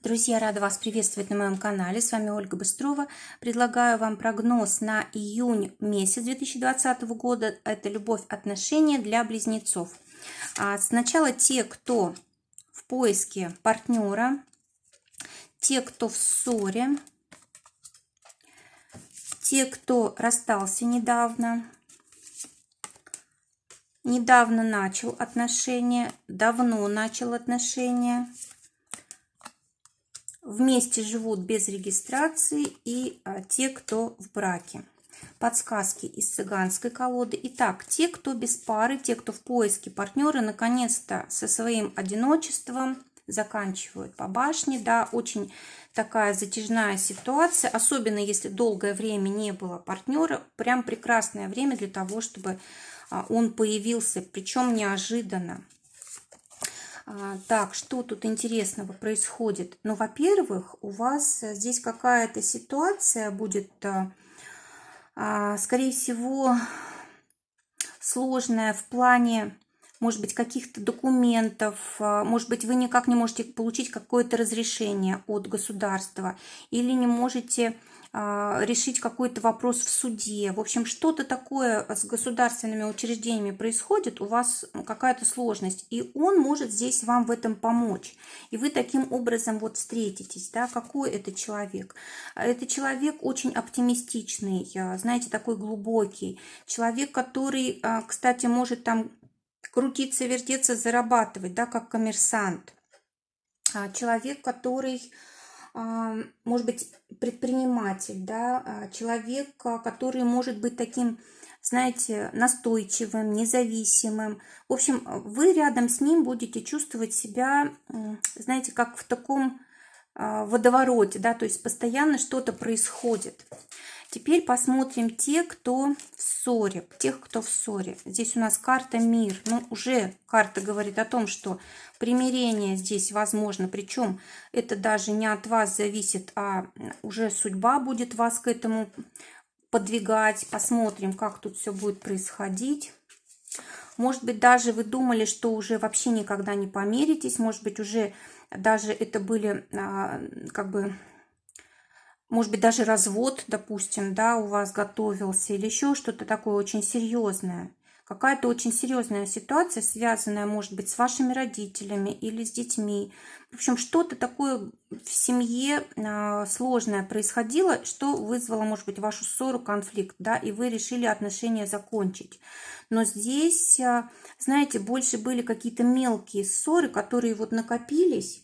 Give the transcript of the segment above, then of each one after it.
Друзья, рада вас приветствовать на моем канале. С вами Ольга Быстрова. Предлагаю вам прогноз на июнь месяц 2020 года. Это любовь, отношения для близнецов. Сначала те, кто в поиске партнера, те, кто в ссоре, те, кто расстался недавно начал отношения, давно начал отношения, вместе живут без регистрации и те, кто в браке. Подсказки из цыганской колоды. Итак, те, кто без пары, те, кто в поиске партнера, наконец-то со своим одиночеством заканчивают по башне. Да, очень такая затяжная ситуация, особенно если долгое время не было партнера. Прям прекрасное время для того, чтобы он появился, причем неожиданно. Так, что тут интересного происходит? Ну, во-первых, у вас здесь какая-то ситуация будет, скорее всего, сложная в плане, может быть, каких-то документов, может быть, вы никак не можете получить какое-то разрешение от государства или не можете решить какой-то вопрос в суде. В общем, что-то такое с государственными учреждениями происходит, у вас какая-то сложность, и он может здесь вам в этом помочь. И вы таким образом вот встретитесь. Да? Какой это человек? Это человек очень оптимистичный, знаете, такой глубокий. Человек, который, кстати, может там крутиться, вертеться, зарабатывать, да, как коммерсант. Человек, который, может быть, предприниматель, да, человек, который может быть таким, знаете, настойчивым, независимым. В общем, вы рядом с ним будете чувствовать себя, знаете, как в таком водовороте, да, то есть постоянно что-то происходит. Теперь посмотрим те, кто в ссоре, тех, кто в ссоре. Здесь у нас карта мир. Ну, уже карта говорит о том, что примирение здесь возможно. Причем это даже не от вас зависит, а уже судьба будет вас к этому подвигать. Посмотрим, как тут все будет происходить. Может быть, даже вы думали, что уже вообще никогда не помиритесь. Может быть, уже даже это были как бы... Может быть, даже развод, допустим, да, у вас готовился, или еще что-то такое очень серьезное. Какая-то очень серьезная ситуация, связанная, может быть, с вашими родителями или с детьми. В общем, что-то такое в семье сложное происходило, что вызвало, может быть, вашу ссору, конфликт, да, и вы решили отношения закончить. Но здесь, знаете, больше были какие-то мелкие ссоры, которые вот накопились,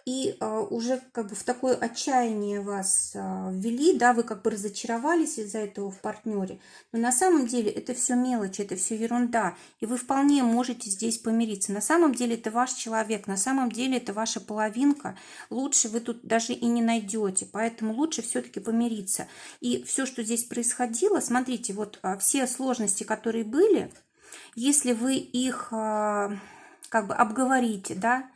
и уже как бы в такое отчаяние вас ввели, да, вы как бы разочаровались из-за этого в партнере. Но на самом деле это все мелочи, это все ерунда. И вы вполне можете здесь помириться. На самом деле это ваш человек, на самом деле это ваша половинка. Лучше вы тут даже и не найдете. Поэтому лучше все-таки помириться. И все, что здесь происходило, смотрите, вот все сложности, которые были, если вы их как бы обговорите, да,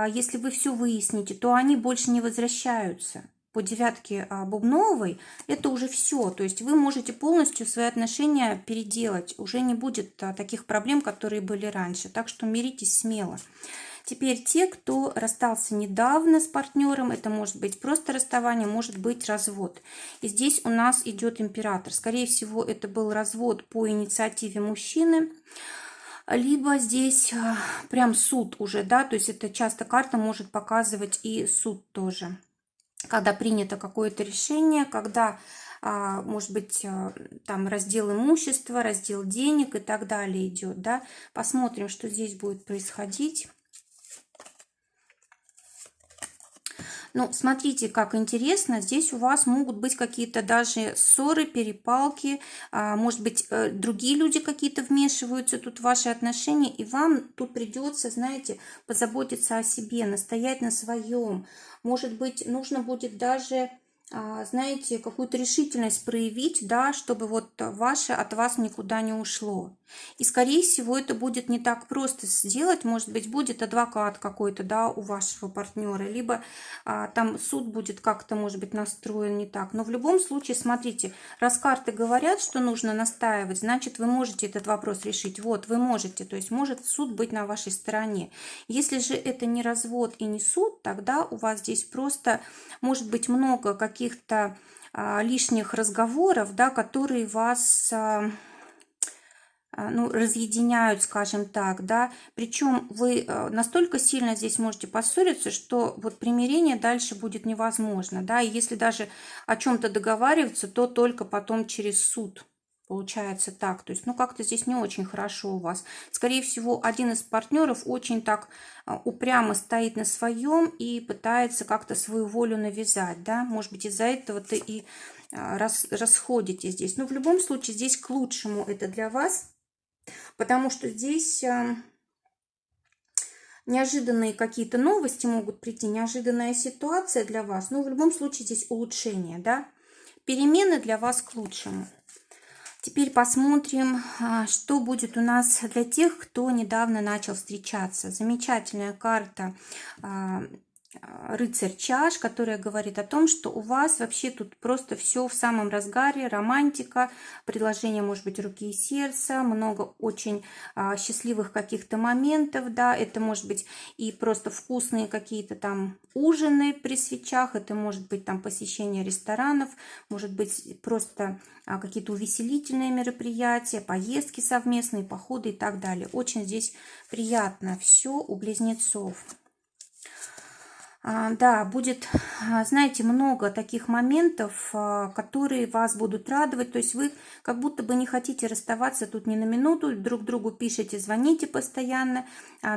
если вы все выясните, то они больше не возвращаются. По девятке бубновой это уже все. То есть вы можете полностью свои отношения переделать. Уже не будет таких проблем, которые были раньше. Так что миритесь смело. Теперь те, кто расстался недавно с партнером, это может быть просто расставание, может быть развод. И здесь у нас идет император. Скорее всего, это был развод по инициативе мужчины. Либо здесь прям суд уже, да, то есть это часто карта может показывать и суд тоже. Когда принято какое-то решение, когда, может быть, там раздел имущества, раздел денег и так далее идет, да. Посмотрим, что здесь будет происходить. Ну, смотрите, как интересно, здесь у вас могут быть какие-то даже ссоры, перепалки, может быть, другие люди какие-то вмешиваются тут в ваши отношения, и вам тут придется, знаете, позаботиться о себе, настоять на своем. Может быть, нужно будет даже знаете, какую-то решительность проявить, да, чтобы вот ваше от вас никуда не ушло. И, скорее всего, это будет не так просто сделать. Может быть, будет адвокат какой-то, да, у вашего партнера, либо там суд будет как-то, может быть, настроен не так. Но в любом случае, смотрите, раз карты говорят, что нужно настаивать, значит, вы можете этот вопрос решить. Вот, вы можете, то есть может суд быть на вашей стороне. Если же это не развод и не суд, тогда у вас здесь просто может быть много каких-то лишних разговоров, да, которые вас ну, разъединяют, скажем так, да, причем вы настолько сильно здесь можете поссориться, что вот примирение дальше будет невозможно, да, и если даже о чем-то договариваться, то только потом через суд. Получается так, то есть, ну, как-то здесь не очень хорошо у вас. Скорее всего, один из партнеров очень так упрямо стоит на своем и пытается как-то свою волю навязать, да, может быть, из-за этого-то и расходитесь здесь. Но в любом случае, здесь к лучшему это для вас, потому что здесь неожиданные какие-то новости могут прийти, неожиданная ситуация для вас, но в любом случае здесь улучшение, да, перемены для вас к лучшему. Теперь посмотрим, что будет у нас для тех, кто недавно начал встречаться. Замечательная карта рыцарь чаш, которая говорит о том, что у вас вообще тут просто все в самом разгаре, романтика, предложение, может быть, руки и сердца, много очень счастливых каких-то моментов, да, это может быть и просто вкусные какие-то там ужины при свечах, это может быть там посещение ресторанов, может быть просто какие-то увеселительные мероприятия, поездки совместные, походы и так далее. Очень здесь приятно все у близнецов. Да, будет, знаете, много таких моментов, которые вас будут радовать. То есть вы как будто бы не хотите расставаться тут ни на минуту, друг другу пишете, звоните постоянно,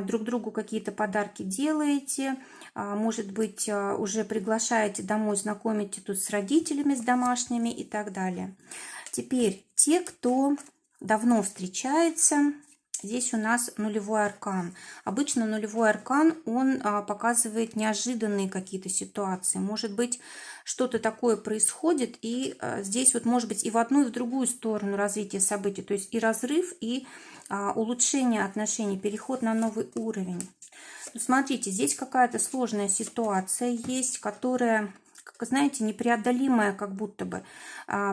друг другу какие-то подарки делаете, может быть, уже приглашаете домой, знакомите тут с родителями, с домашними и так далее. Теперь те, кто давно встречается. Здесь у нас нулевой аркан. Обычно нулевой аркан, он показывает неожиданные какие-то ситуации. Может быть, что-то такое происходит, и здесь вот может быть и в одну, и в другую сторону развитие событий. То есть и разрыв, и улучшение отношений, переход на новый уровень. Ну, смотрите, здесь какая-то сложная ситуация есть, которая, как знаете, непреодолимая как будто бы.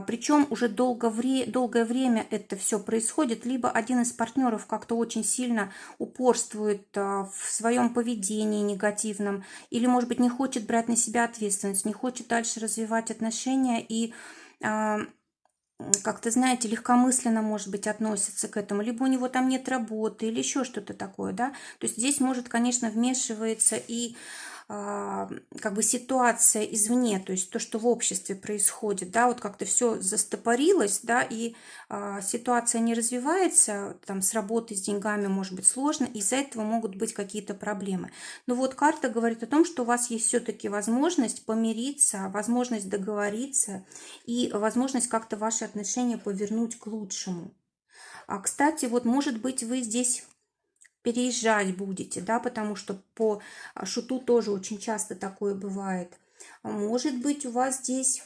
Причем уже долгое время это все происходит. Либо один из партнеров как-то очень сильно упорствует в своем поведении негативном, или, может быть, не хочет брать на себя ответственность, не хочет дальше развивать отношения и как-то, знаете, легкомысленно, может быть, относится к этому, либо у него там нет работы, или еще что-то такое, да. То есть здесь может, конечно, вмешивается и как бы ситуация извне, то есть то, что в обществе происходит, да, вот как-то все застопорилось, да, и ситуация не развивается, там с работой, с деньгами может быть сложно, из-за этого могут быть какие-то проблемы. Но вот карта говорит о том, что у вас есть все-таки возможность помириться, возможность договориться и возможность как-то ваши отношения повернуть к лучшему. Кстати, вот может быть вы здесь переезжать будете, да, потому что по шуту тоже очень часто такое бывает. Может быть, у вас здесь,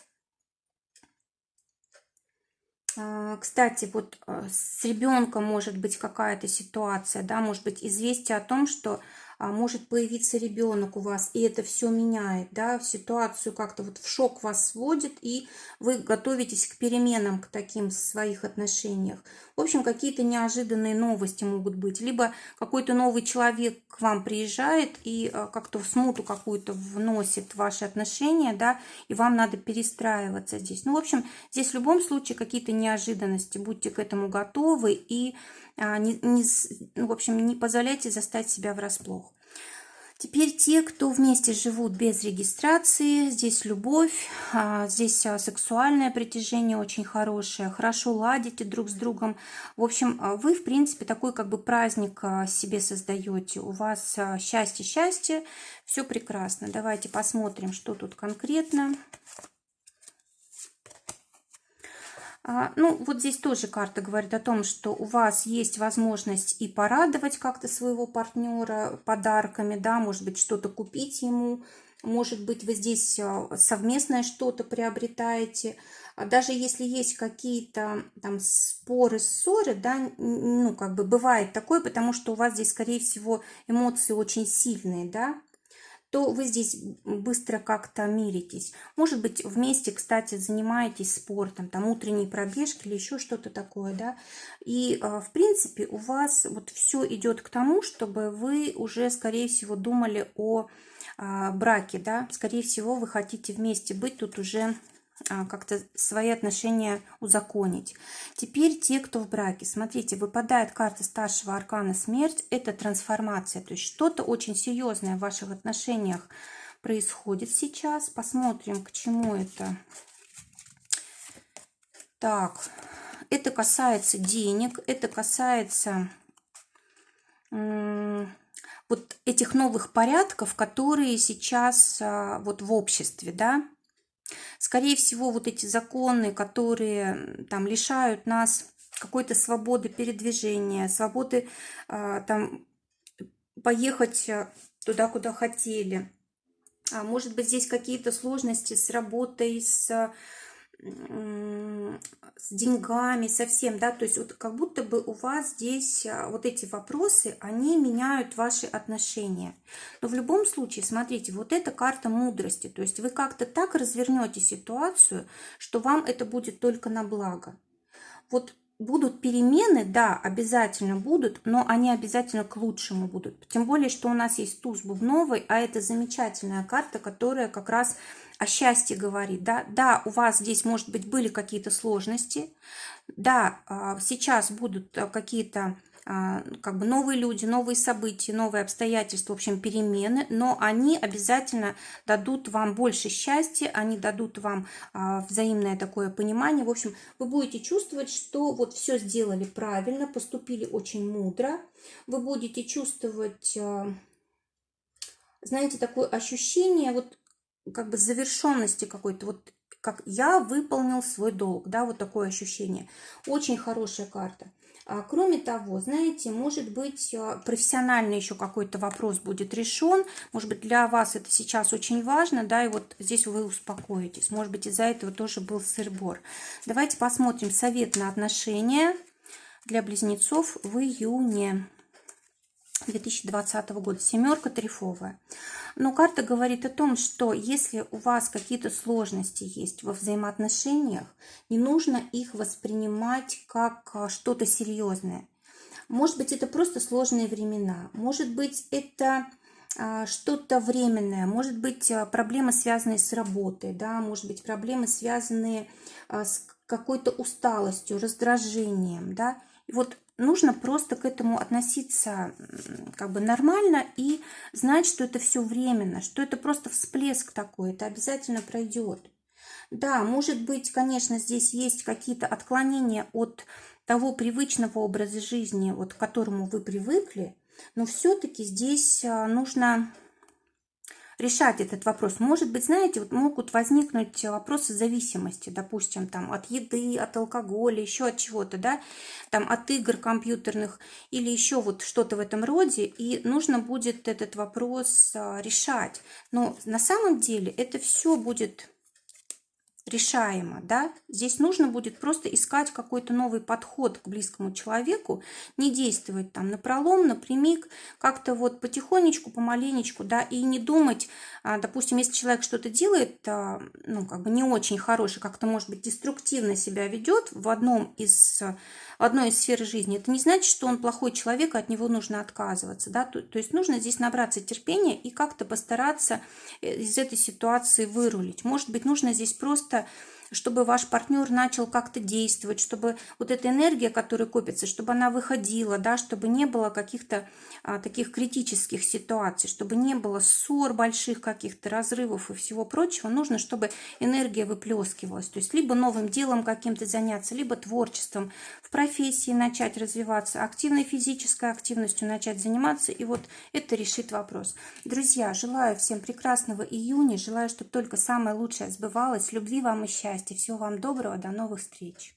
кстати, вот с ребенком может быть какая-то ситуация, да, может быть известие о том, что может появиться ребенок у вас, и это все меняет, да, ситуацию как-то вот в шок вас сводит, и вы готовитесь к переменам, к таким в своих отношениях. В общем, какие-то неожиданные новости могут быть, либо какой-то новый человек к вам приезжает и как-то в смуту какую-то вносит в ваши отношения, да, и вам надо перестраиваться здесь. Ну, в общем, здесь в любом случае какие-то неожиданности, будьте к этому готовы и в общем, не позволяйте застать себя врасплох. Теперь те, кто вместе живут без регистрации, здесь любовь, здесь сексуальное притяжение очень хорошее, хорошо ладите друг с другом. В общем, вы, в принципе, такой как бы праздник себе создаете. У вас счастье, все прекрасно. Давайте посмотрим, что тут конкретно. Ну, вот здесь тоже карта говорит о том, что у вас есть возможность и порадовать как-то своего партнера подарками, да, может быть, что-то купить ему, может быть, вы здесь совместное что-то приобретаете. Даже если есть какие-то там споры, ссоры, да, ну, как бы бывает такое, потому что у вас здесь, скорее всего, эмоции очень сильные, да, то вы здесь быстро как-то миритесь. Может быть, вместе, кстати, занимаетесь спортом, там утренние пробежки или еще что-то такое, да. И, в принципе, у вас вот все идет к тому, чтобы вы уже, скорее всего, думали о браке, да. Скорее всего, вы хотите вместе быть, тут уже как-то свои отношения узаконить. Теперь те, кто в браке. Смотрите, выпадает карта старшего аркана смерть. Это трансформация. То есть что-то очень серьезное в ваших отношениях происходит сейчас. Посмотрим, к чему это. Так, это касается денег, это касается вот этих новых порядков, которые сейчас вот в обществе, да. Скорее всего, вот эти законы, которые там лишают нас какой-то свободы передвижения, свободы там поехать туда, куда хотели. Может быть, здесь какие-то сложности с работой, с деньгами совсем, да, то есть вот как будто бы у вас здесь вот эти вопросы, они меняют ваши отношения. Но в любом случае, смотрите, вот эта карта мудрости, то есть вы как-то так развернете ситуацию, что вам это будет только на благо. Вот будут перемены, да, обязательно будут, но они обязательно к лучшему будут. Тем более, что у нас есть туз бубновый, а это замечательная карта, которая как раз о счастье говорит. Да, да, у вас здесь, может быть, были какие-то сложности, да, сейчас будут какие-то как бы новые люди, новые события, новые обстоятельства, в общем, перемены, но они обязательно дадут вам больше счастья, они дадут вам взаимное такое понимание. В общем, вы будете чувствовать, что вот все сделали правильно, поступили очень мудро. Вы будете чувствовать, знаете, такое ощущение вот как бы завершенности какой-то, вот как я выполнил свой долг, да, вот такое ощущение. Очень хорошая карта. Кроме того, знаете, может быть, профессионально еще какой-то вопрос будет решен. Может быть, для вас это сейчас очень важно, да, и вот здесь вы успокоитесь. Может быть, из-за этого тоже был сыр-бор. Давайте посмотрим совет на отношения для близнецов в июне 2020 года. Семерка трефовая. Но карта говорит о том, что если у вас какие-то сложности есть во взаимоотношениях, не нужно их воспринимать как что-то серьезное. Может быть, это просто сложные времена. Может быть, это что-то временное. Может быть, проблемы, связанные с работой. Да? Может быть, проблемы, связанные с какой-то усталостью, раздражением. Да? И вот нужно просто к этому относиться как бы нормально и знать, что это все временно, что это просто всплеск такой, это обязательно пройдет. Да, может быть, конечно, здесь есть какие-то отклонения от того привычного образа жизни, вот к которому вы привыкли, но все-таки здесь нужно решать этот вопрос. Может быть, знаете, вот могут возникнуть вопросы зависимости, допустим, там от еды, от алкоголя, еще от чего-то, да, там от игр компьютерных или еще вот что-то в этом роде, и нужно будет этот вопрос решать. Но на самом деле это все будет решаемо, да, здесь нужно будет просто искать какой-то новый подход к близкому человеку, не действовать там напролом, напрямик, как-то вот потихонечку, помаленечку, да, и не думать, допустим, если человек что-то делает, ну, как бы не очень хороший, как-то, может быть, деструктивно себя ведет в одной из сфер жизни, это не значит, что он плохой человек, и от него нужно отказываться, да, то есть нужно здесь набраться терпения и как-то постараться из этой ситуации вырулить. Может быть, нужно здесь просто чтобы ваш партнер начал как-то действовать, чтобы вот эта энергия, которая копится, чтобы она выходила, да, чтобы не было каких-то таких критических ситуаций, чтобы не было ссор больших каких-то, разрывов и всего прочего. Нужно, чтобы энергия выплескивалась. То есть либо новым делом каким-то заняться, либо творчеством, в профессии начать развиваться, активной физической активностью начать заниматься. И вот это решит вопрос. Друзья, желаю всем прекрасного июня. Желаю, чтобы только самое лучшее сбывалось. Любви вам и счастья. Всего вам доброго. До новых встреч.